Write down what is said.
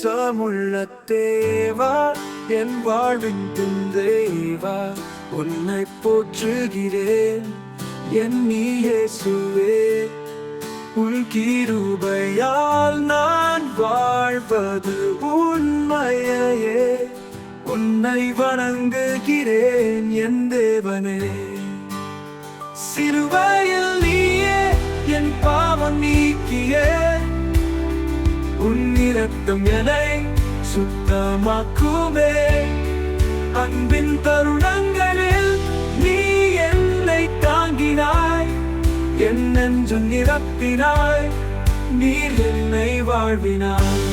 நேசமுள்ள தேவா, என் வாழ்வின் தேவா, உன்னை போற்றுகிறேன் என் இயேசுவே. உன் கிருபையால் நான் வாழ்வது உண்மையே, உன்னை வணங்குகிறேன் என் தேவனே. சிலுவையில் நீயே என் பாவம் நீக்கியே, உன் இரத்தம் என்னை சுத்தமாக்குமே. அன்பின் தருணங்களில் நீ என்னை தாங்கினாய், என் நெஞ்சம் நிரப்பினாய், நீர் என்னை வாழ்வினாய்.